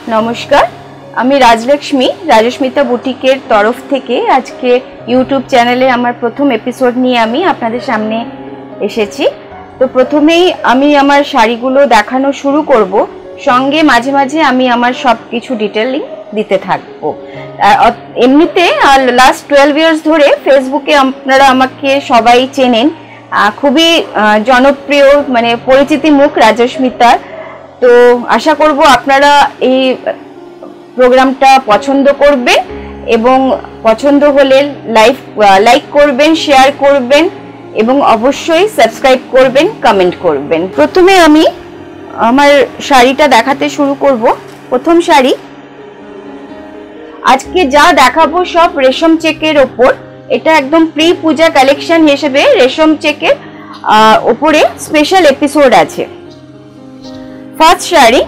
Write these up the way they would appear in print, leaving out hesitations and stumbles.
नमस्कार, आमी राजलक्ष्मी राजस्मिता बुटिकेर तरफ थेके आज के यूट्यूब चैनेले आमार प्रथम एपिसोड निये आमी आपनादेर सामने एसेछि। तो प्रथमेई आमी आमार शाड़ीगुलो देखानो शुरू करब, संगे माझे माझे आमी आमार सबकिछु डिटेलिंग दिते थाकबो। एमनिते लास्ट 12 ইয়ার্স धरे फेसबुके आपनारा आमाके सबाई चेनेन, खूबই जनप्रिय माने परिचिति मुख राजस्मिता। तो आशा करब आपनारा এই প্রোগ্রামটা পছন্দ করবেন এবং পছন্দ হলে লাইক করবেন, শেয়ার করবেন এবং অবশ্যই সাবস্ক্রাইব করবেন, কমেন্ট করবেন। প্রথমে আমি আমার শাড়িটা দেখাতে শুরু করব। প্রথম শাড়ি আজকে যা দেখাবো সব রেশম চেকের উপর। এটা একদম প্রি পূজা কালেকশন হিসেবে রেশম চেকের উপরে স্পেশাল এপিসোড আছে। ফার্স্ট শাড়ি,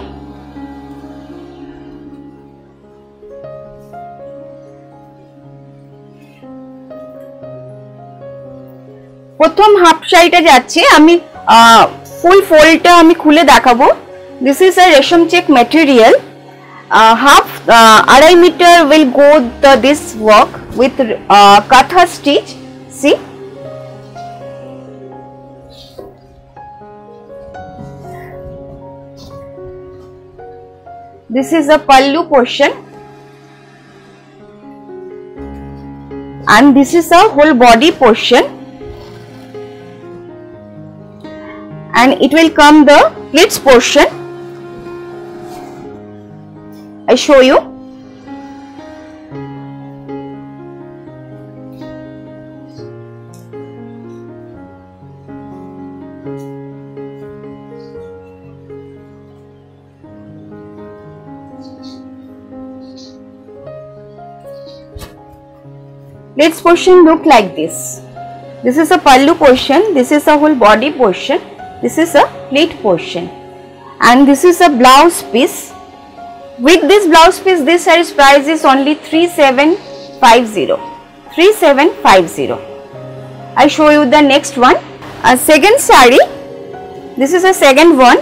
প্রথম হাফ শাড়িটা যাচ্ছে, আমি ফুল ফোল্ডটা আমি খুলে দেখাবো। This is a resham check material, half 2.5 metre will go this work with katha stitch. See, this is a pallu portion and this is a whole body portion, and it will come the pleats portion. I show you. Pleats portion look like this. This is a pallu portion, this is a whole body portion, this is a pleat portion, and this is a blouse piece. With this blouse piece, this saree's price is only 3750. 3750. I show you the next one. A second saree. This is a second one.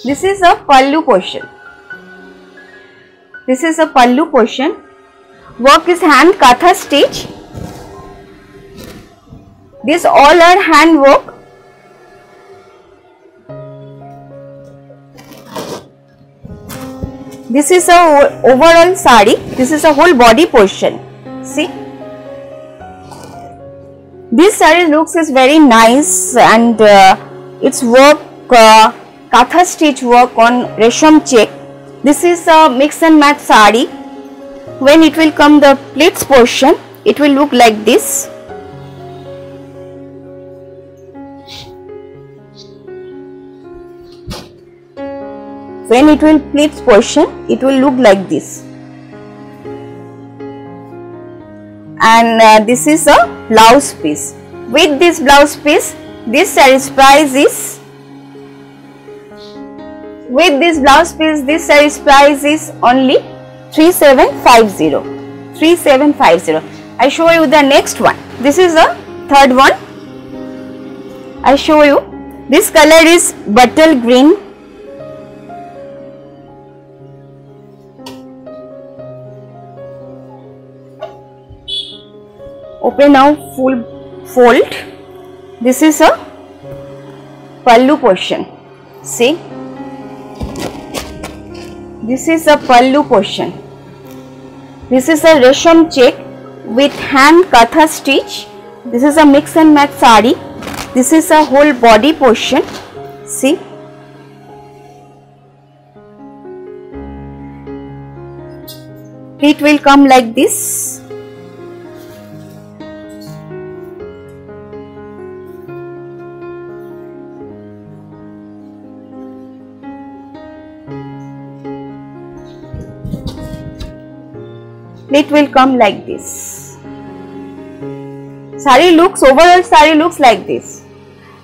This is a pallu portion. This is a pallu portion. Work is hand katha stitch. This all are hand work. This is a overall sari. This is a whole body portion. See, this sari looks is very nice, and its work katha stitch work on resham check. This is a mix and match sari. When it will come the pleats portion, it will look like this. When it will pleats portion, it will look like this. And this is a blouse piece. With this blouse piece, this saree's price is, with this blouse piece, this saree's price is only 3750. 3750. I show you the next one. This is the third one. I show you. This color is bottle green. Open now, full fold. This is a pallu portion. See, this is a pallu portion. This is a resham check with hand katha stitch. This is a mix and match sari. This is a whole body portion. See, it will come like this. pleat will come like this. Overall sari looks like this.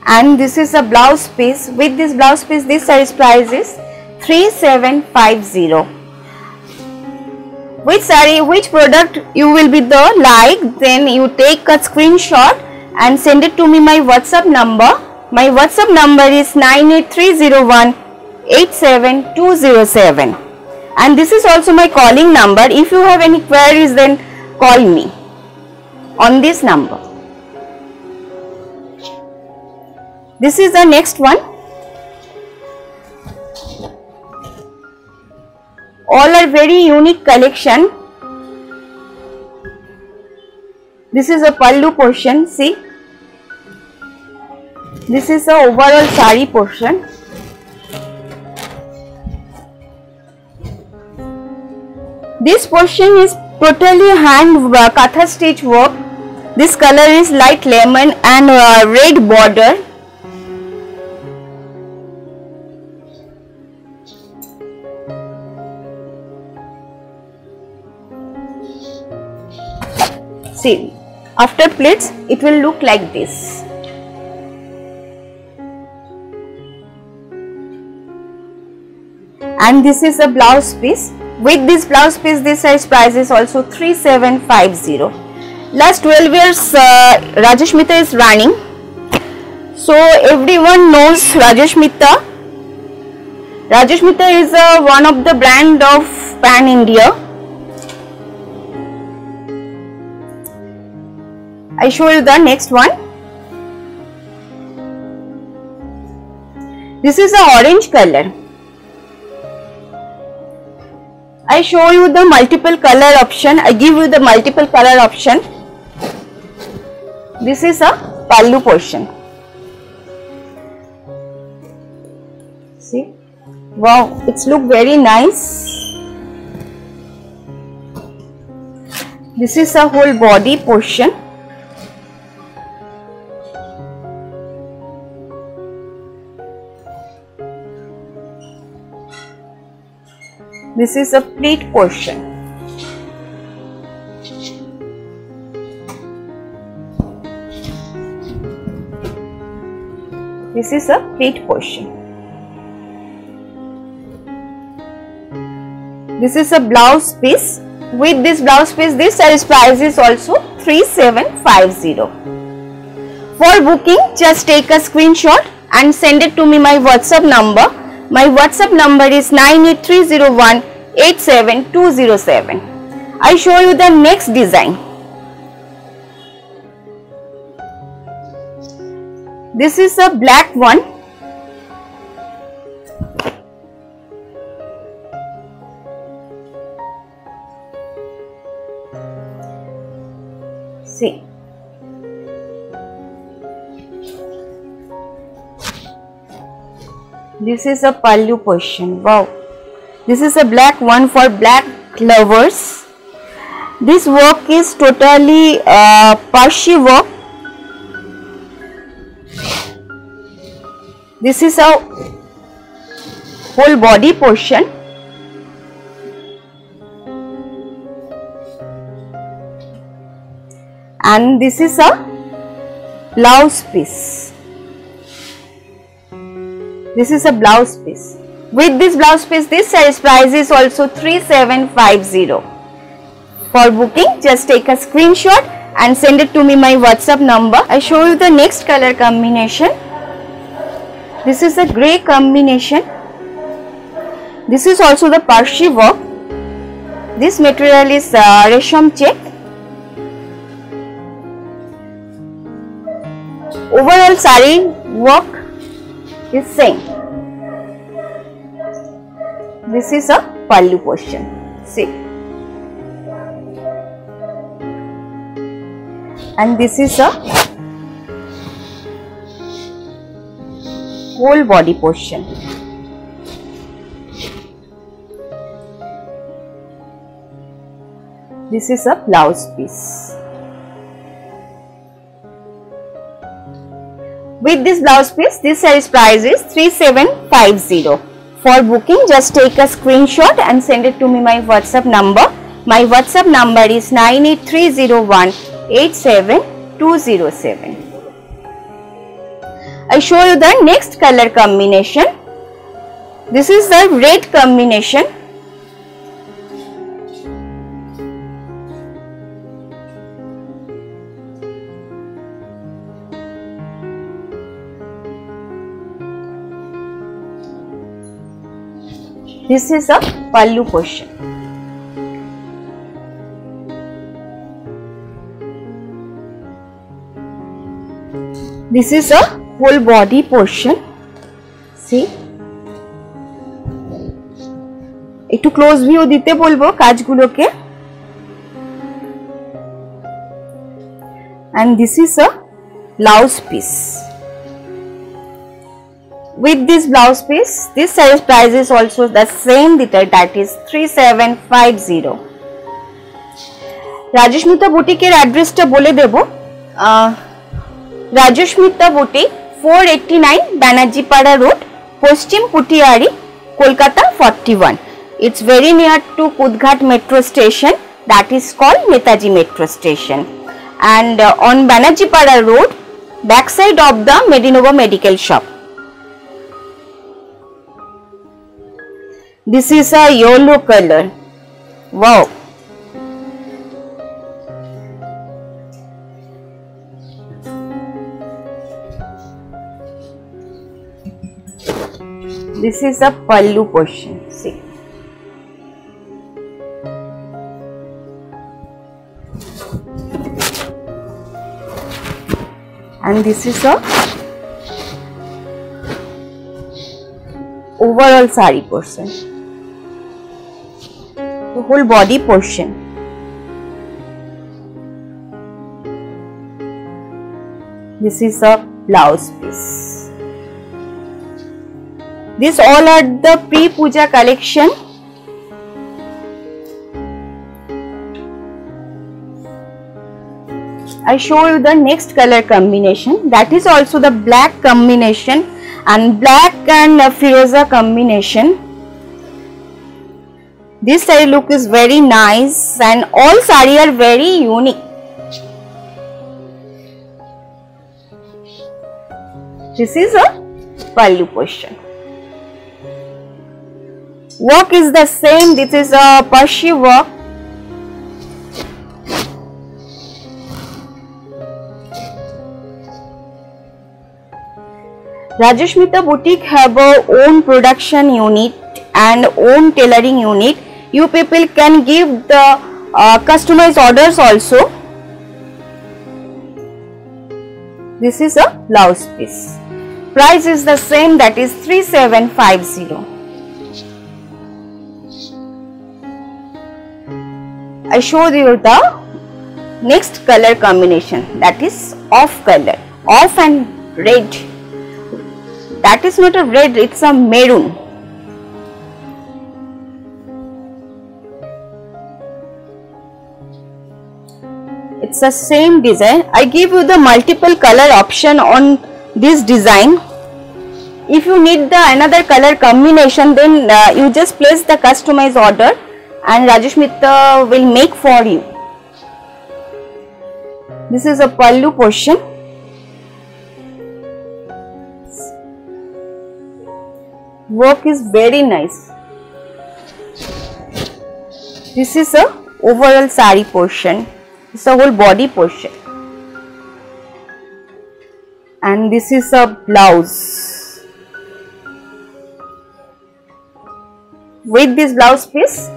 And this is a blouse piece. With this blouse piece, this saree's price is 3750. Which product you will be the like, then you take a screenshot and send it to me my WhatsApp number. My WhatsApp number is 98301-87207, and this is also my calling number. If you have any queries, then call me on this number. This is the next one. All are very unique collection. This is a pallu portion. See, this is the overall sari portion. This portion is totally hand katha stitch work. This color is light lemon and red border. See, after pleats it will look like this. And this is a blouse piece. With this blouse piece, this size price is also 3750. Last 12 years Rajashmita is running. So everyone knows Rajashmita. Rajashmita is one of the brand of Pan India. I show you the next one. This is a orange color. I show you the multiple color option. I give you the multiple color option. This is a pallu portion. See, wow, it's look very nice. This is a whole body portion. This is a pleat portion. This is a pleat portion. This is a blouse piece. With this blouse piece, this saree's price is also 3750. For booking, just take a screenshot and send it to me my WhatsApp number. My WhatsApp number is 98301-87207. I show you the next design. This is a black one. See. This is a pallu portion. Wow. This is a black one for black lovers. This work is totally Parsi work. This is a whole body portion. And this is a blouse piece. This is a blouse piece. With this blouse piece, this size price is also 3750. For booking, just take a screenshot and send it to me my WhatsApp number. I show you the next color combination. This is a grey combination. This is also the Parsi work. This material is resham check. Overall sari work is same. This is a pallu portion. See, and this is a whole body portion. This is a blouse piece. With this blouse piece, this size price is 3750. For booking, just take a screenshot and send it to me my WhatsApp number. My WhatsApp number is 9830187207. I show you the next color combination. This is the red combination. This is a pallu portion. This is a whole body portion. See, একটু close view দিতে বলবো কাজগুলোকে। And this is a blouse piece. With this blouse piece, this size price is also the same, that is 3750. রাজস্মিতা বুটিকের অ্যাড্রেসটা বলে দেব। রাজস্মিতা boutique 489 Banerjeepara road, Paschim Putiyari, Kolkata 41. It's very near to Kudghat metro station, that is called Netaji metro station, and on Banerjeepada road, backside of the Medinova medical shop. This is a yellow color. Wow. This is a pallu portion. See. And this is a overall sari portion, the whole body portion. This is a blouse piece. This all are the pre-puja collection. I show you the next color combination, that is also the black combination and black and firoza combination. This saree look is very nice and all saree are very unique. This is a pallu portion. Work is the same. This is a Parshi work. Rajasmita Boutique have a own production unit and own tailoring unit. You people can give the customized orders also. This is a blouse piece. Price is the same, that is 3750. I showed you the next color combination, that is off color, off and red. That is not a red, it's a maroon. It's the same design. I give you the multiple color option on this design. If you need the another color combination, then you just place the customized order and Rajasmita will make for you. This is a pallu portion. Work is very nice. This is a overall sari portion. It's a whole body portion. And this is a blouse. With this blouse piece,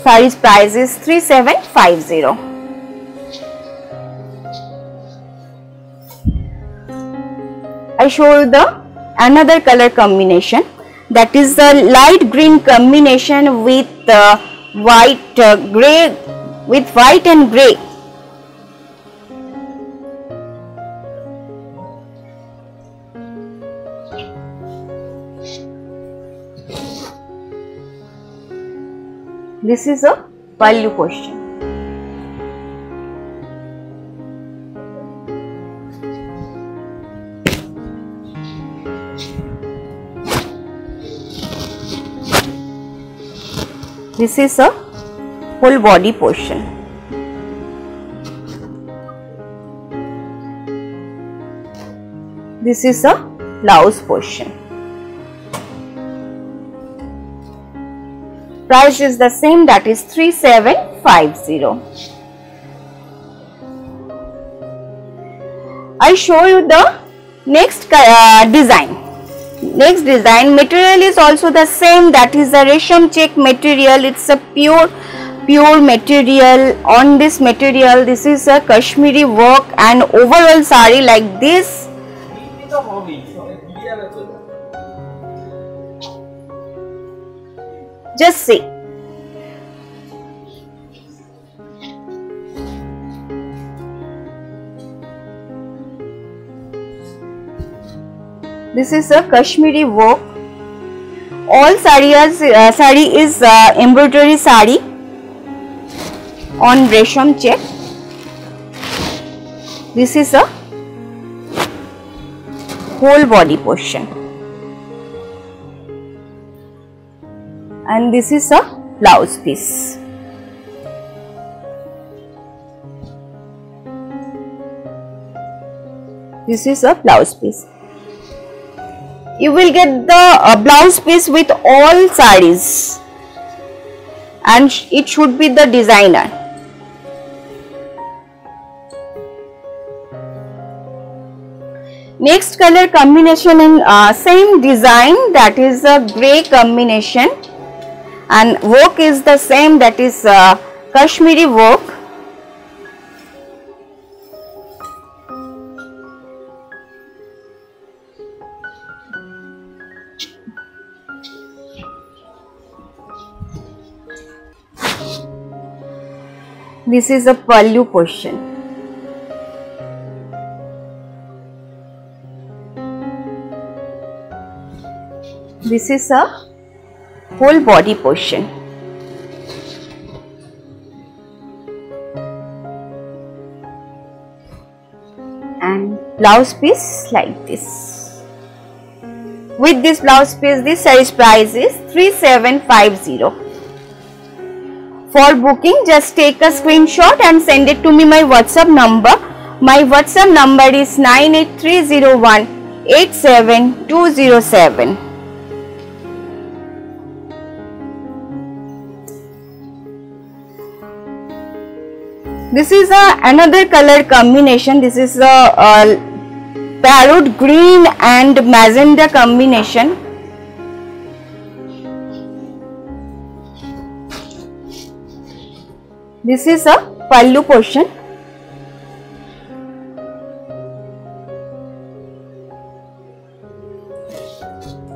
sari's price is 3750. I show you the another color combination, that is the light green combination with white gray, with white and gray. This is a pallu portion. This is a whole body portion. This is a blouse portion. Price is the same, that is 3750. I show you the next design. Next design material is also the same, that is a resham check material. It's a pure material. On this material, this is a Kashmiri work and overall sari like this. Just see. This is a Kashmiri work. All sari is embroidery sari on resham check. This is a whole body portion. And this is a blouse piece. This is a blouse piece. You will get the blouse piece with all sarees, and it should be the designer. Next color combination in same design, that is a grey combination, and work is the same, that is Kashmiri work. This is a pallu portion. This is a whole body portion. And blouse piece like this. With this blouse piece, this size price is 3750. For booking, just take a screenshot and send it to me my WhatsApp number. My WhatsApp number is 98301 87207. This is another color combination. This is a parrot green and magenta combination. This is a pallu portion.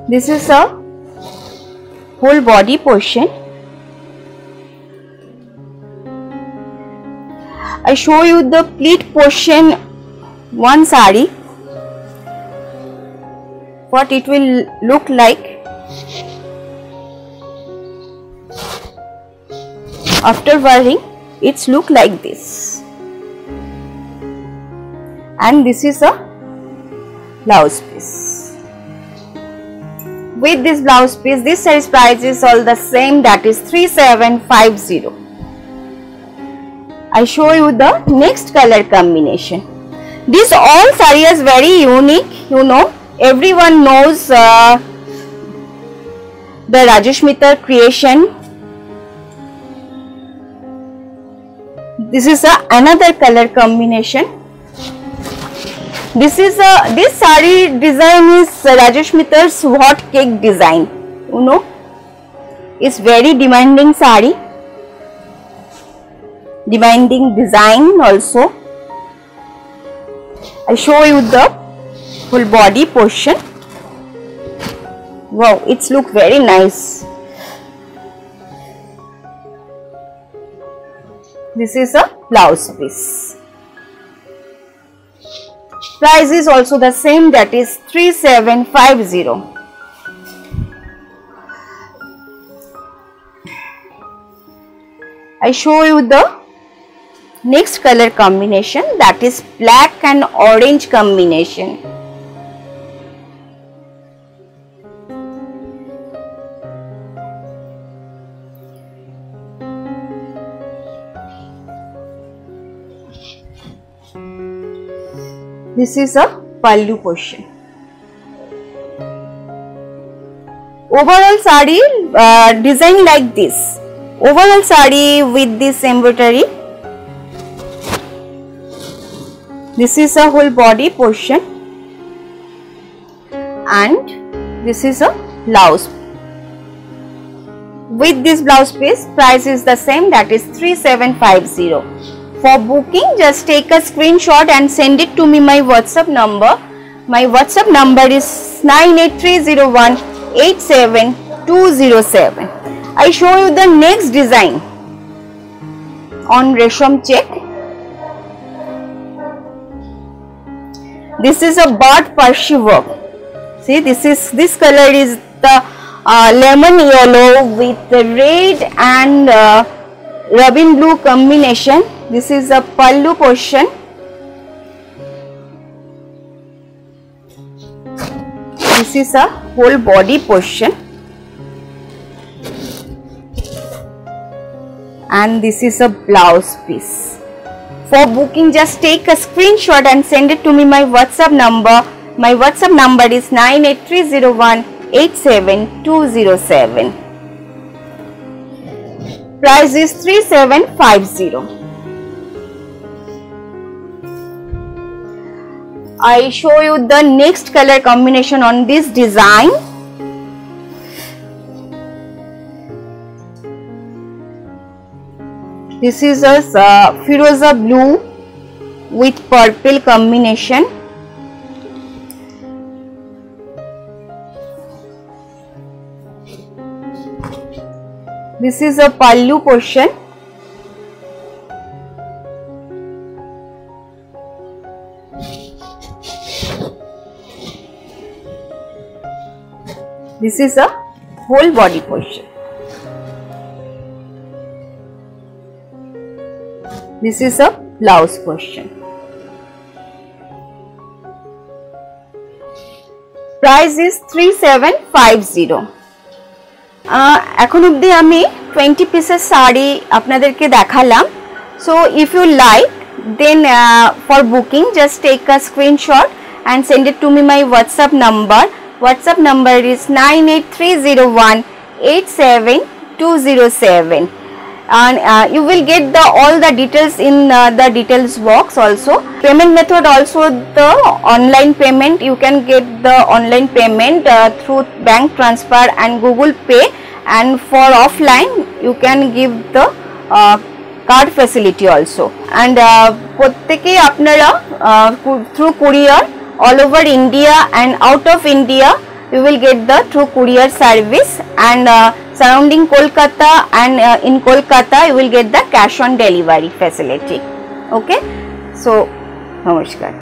This is a whole body portion. I show you the pleat portion, one sari, what it will look like after wearing. It's look like this, and this is a blouse piece. With this blouse piece, this size price is all the same, that is 3750. I show you the next color combination. This all saree is very unique, you know, everyone knows the Rajashmita creation. This is another color combination. This saree design is Rajashmita's hot cake design. You know, it's very demanding saree, demanding design also. I show you the full body portion. Wow, it's look very nice. This is a blouse piece. Price is also the same, that is 3750. I show you the next color combination, that is black and orange combination. This is a pallu portion. Overall sari design like this. Overall sari with this embroidery. This is a whole body portion, and this is a blouse. With this blouse piece, price is the same, that is 3750. For booking, just take a screenshot and send it to me my WhatsApp number. My WhatsApp number is 983018727. I show you the next design on resham check. This is a bird Parsi work. See, this color is the lemon yellow with the red and robin blue combination. This is a pallu portion. This is a whole body portion, and this is a blouse piece. For booking, just take a screenshot and send it to me my WhatsApp number. My WhatsApp number is 983018727. Price is 3750. I show you the next color combination on this design. This is a Firoza blue with purple combination. This is a pallu portion. This is a whole body portion. This is a blouse portion. Price is 3750. এখন অবধি আমি 20 পিসের শাড়ি আপনাদেরকে দেখালাম। So if you like, then for booking, just take a screenshot and send it to me my WhatsApp number. WhatsApp number is 983018727. And you will get all the details in the details box also. Payment method also, the online payment. You can get the online payment through bank transfer and Google Pay, and for offline you can give the card facility also. And proত্যেকেই আপনারা through courier all over India and out of India you will get the through courier service, and surrounding Kolkata and in Kolkata you will get the cash on delivery facility. Okay, so namaskar.